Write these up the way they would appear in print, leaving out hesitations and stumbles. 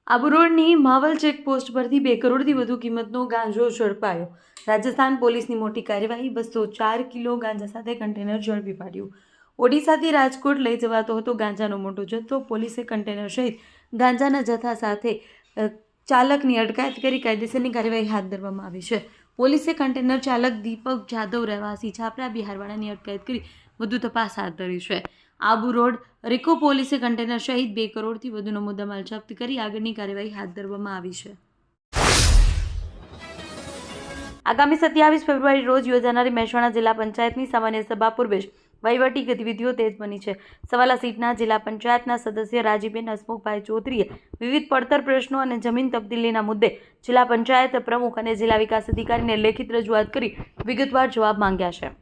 આબુ રોડની માવલ ચેકપોસ્ટ પરથી 2 કરોડથી વધુ કિંમતનો ગાંજો ઝડપાયો। રાજસ્થાન પોલીસની મોટી કાર્યવાહી। 204 કિલો ગાંજા સાથે કન્ટેનર ઝડપી પાડ્યું। ઓડિશાથી રાજકોટ લઈ જવાતો હતો ગાંજાનો મોટો જથ્થો। પોલીસે કન્ટેનર સહિત ગાંજાના જથ્થા સાથે ચાલકની અટકાયત કરી કાયદેસરની કાર્યવાહી હાથ ધરવામાં આવી છે। પોલીસે કન્ટેનર ચાલક દીપક જાદવ રહેવાસી છાપરા બિહારવાળાની અટકાયત કરી વધુ તપાસ હાથ ધરી છે। આબુ રોડ રિકો પોલીસે કન્ટેનર સહિત 2 કરોડથી વધુનો મુદ્દામાલ જપ્ત કરી આગળની કાર્યવાહી હાથ ધરવામાં આવી છે। આગામી 27 ફેબ્રુઆરી રોજ યોજાનારી મહેસાણા જિલ્લા પંચાયતની સામાન્ય સભા પૂર્વે વહીવટી ગતિવિધિઓ તેજ બની છે। સવાલા સીટના જિલ્લા પંચાયતના સદસ્ય રાજીબેન હસમુખભાઈ ચૌધરીએ વિવિધ પડતર પ્રશ્નો અને જમીન તબદીલીના મુદ્દે જિલ્લા પંચાયત પ્રમુખ અને જિલ્લા વિકાસ અધિકારીને લેખિત રજૂઆત કરી વિગતવાર જવાબ માંગ્યા છે।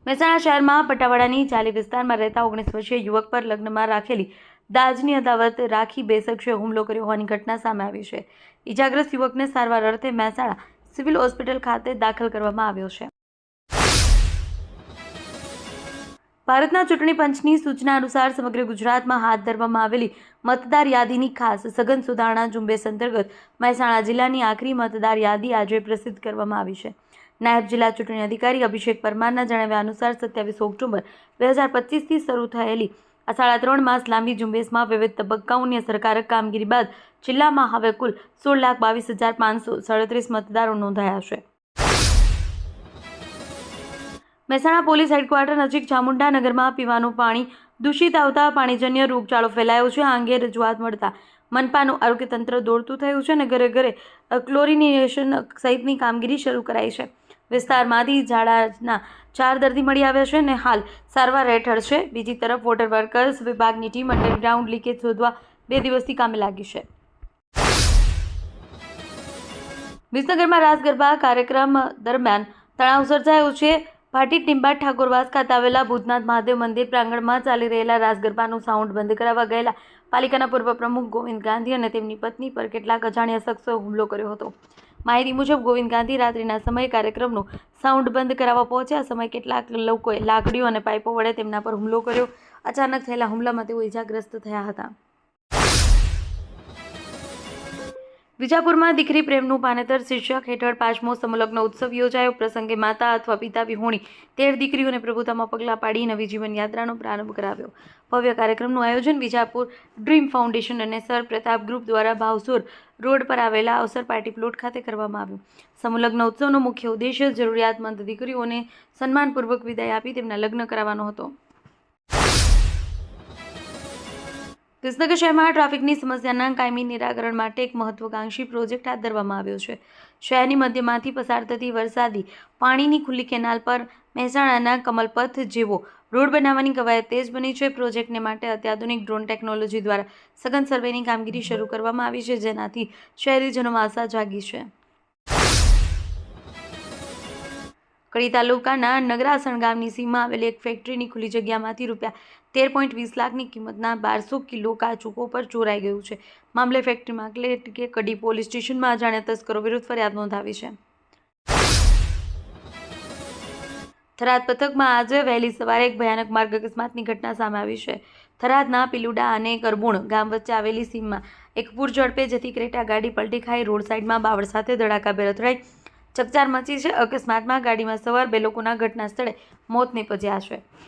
મહેસાણા શહેરમાં પટાવાડાની ચાલી વિસ્તારમાં રહેતા 19 વર્ષીય યુવક પર લગ્નમાં રાખેલી દાજની અદાવત રાખી 2 શખ્સોએ હુમલો કર્યો હોવાની ઘટના સામે આવી છે। ઇજાગ્રસ્ત યુવકને સારવાર અર્થે મહેસાણા સિવિલ હોસ્પિટલ ખાતે દાખલ કરવામાં આવ્યો છે। ભારતના ચૂંટણી પંચની સૂચના અનુસાર સમગ્ર ગુજરાતમાં હાથ ધરવામાં આવેલી મતદાર યાદીની ખાસ સઘન સુધારણા ઝુંબેશ અંતર્ગત મહેસાણા જિલ્લાની આખરી મતદાર યાદી આજે પ્રસિદ્ધ કરવામાં આવી છે। નાયબ જિલ્લા ચૂંટણી અધિકારી અભિષેક પરમારના જણાવ્યા અનુસાર 27 ઓક્ટોબર 2025થી શરૂ થયેલી આ 3.5 માસ લાંબી ઝુંબેશમાં વિવિધ તબક્કાઓની અસરકારક કામગીરી બાદ જિલ્લામાં હવે કુલ 16,22,537 મતદારો નોંધાયા છે। મહેસાણા પોલીસ હેડક્વાર્ટર નજીક ચામુંડા નગરમાં પીવાનું પાણી દૂષિત આવતા પાણીજન્ય રોગચાળો ફેલાયો છે। આ અંગે રજૂઆત મળતા મનપાનું આરોગ્ય તંત્ર દોડતું થયું છે અને ઘરે ઘરે ક્લોરિનેશન સહિતની કામગીરી શરૂ કરાઈ છે। વિસ્તારમાંથી ઝાડાના 4 દર્દી મળી આવ્યા છે અને હાલ સારવાર હેઠળ છે। બીજી તરફ વોટર વર્કર્સ વિભાગની ટીમ અંડરગ્રાઉન્ડ લીકેજ શોધવા 2 દિવસથી કામે લાગી છે। વિસનગરમાં રાસ ગરબા કાર્યક્રમ દરમિયાન તણાવ સર્જાયો છે। ભાટી ટીમ્બા ઠાકોરવાસ ખાતે આવેલા ભૂતનાથ મહાદેવ મંદિર પ્રાંગણમાં ચાલી રહેલા રાસ ગરબાનું સાઉન્ડ બંધ કરાવવા ગયેલા પાલિકાના પૂર્વ પ્રમુખ ગોવિંદ ગાંધી અને તેમની પત્ની પર કેટલાક અજાણ્યા શખ્સોએ હુમલો કર્યો હતો। માહિતી મુજબ ગોવિંદ ગાંધી રાત્રિના સમયે કાર્યક્રમનું સાઉન્ડ બંધ કરાવવા પહોંચ્યા। સમયે કેટલાક લોકોએ લાકડીઓ અને પાઇપો વડે તેમના પર હુમલો કર્યો। અચાનક થયેલા હુમલામાં તેઓ ઇજાગ્રસ્ત થયા હતા। વિજાપુરમાં દીકરી પ્રેમનું પાનેતર શીર્ષક હેઠળ 5મો સમલગ્ન ઉત્સવ યોજાયો। પ્રસંગે માતા અથવા પિતા વિહોણી 13 દીકરીઓને પ્રભુતામાં પગલાં પાડી નવી જીવન યાત્રાનો પ્રારંભ કરાવ્યો। ભવ્ય કાર્યક્રમનું આયોજન વિજાપુર ડ્રીમ ફાઉન્ડેશન અને સર પ્રતાપ ગ્રુપ દ્વારા ભાવસુર રોડ પર આવેલા અવસર પાર્ટી પ્લોટ ખાતે કરવામાં આવ્યું। સમલગ્ન ઉત્સવનો મુખ્ય ઉદ્દેશ્ય જરૂરિયાતમંદ દીકરીઓને સન્માનપૂર્વક વિદાય આપી તેમના લગ્ન કરાવવાનો હતો। વિસનગર શહેરમાં ટ્રાફિકની સમસ્યાના કાયમી નિરાકરણ માટે એક મહત્વાકાંક્ષી પ્રોજેક્ટ હાથ ધરવામાં આવ્યો છે। શહેરની મધ્યમાંથી પસાર થતી વરસાદી પાણીની ખુલ્લી કેનાલ પર મહેસાણાના કમલપથ જેવો રોડ બનાવવાની કવાયત તેજ બની છે। પ્રોજેક્ટને માટે અત્યાધુનિક ડ્રોન ટેકનોલોજી દ્વારા સઘન સર્વેની કામગીરી શરૂ કરવામાં આવી છે, જેનાથી શહેરીજનોમાં આશા જાગી છે। કડી તાલુકાના નગરાસણ ગામની સીમમાં આવેલી એક ફેક્ટરીની ખુલ્લી જગ્યામાંથી ₹13.20 લાખની કિંમતના 1200 કિલો કાચું કોપર ચોરાઈ ગયું છે। મામલે ફેક્ટરી મામલે કડી પોલીસ સ્ટેશનમાં અજાણ્યા તસ્કરો વિરુદ્ધ ફરિયાદ નોંધાવી છે। થરાદ પથકમાં આજે વહેલી સવારે એક ભયાનક માર્ગ અકસ્માતની ઘટના સામે આવી છે। થરાદના પિલુડા અને કરબુણ ગામ વચ્ચે આવેલી સીમમાં એક પૂર ઝડપે જતી ક્રેટા ગાડી પલટી ખાઈ રોડ સાઈડમાં બાવળ સાથે ધડાકાભેર અથડાઈ ચકચાર મચી છે। અકસ્માતમાં ગાડીમાં સવાર 2 લોકોના ઘટના સ્થળે મોત નીપજ્યા છે।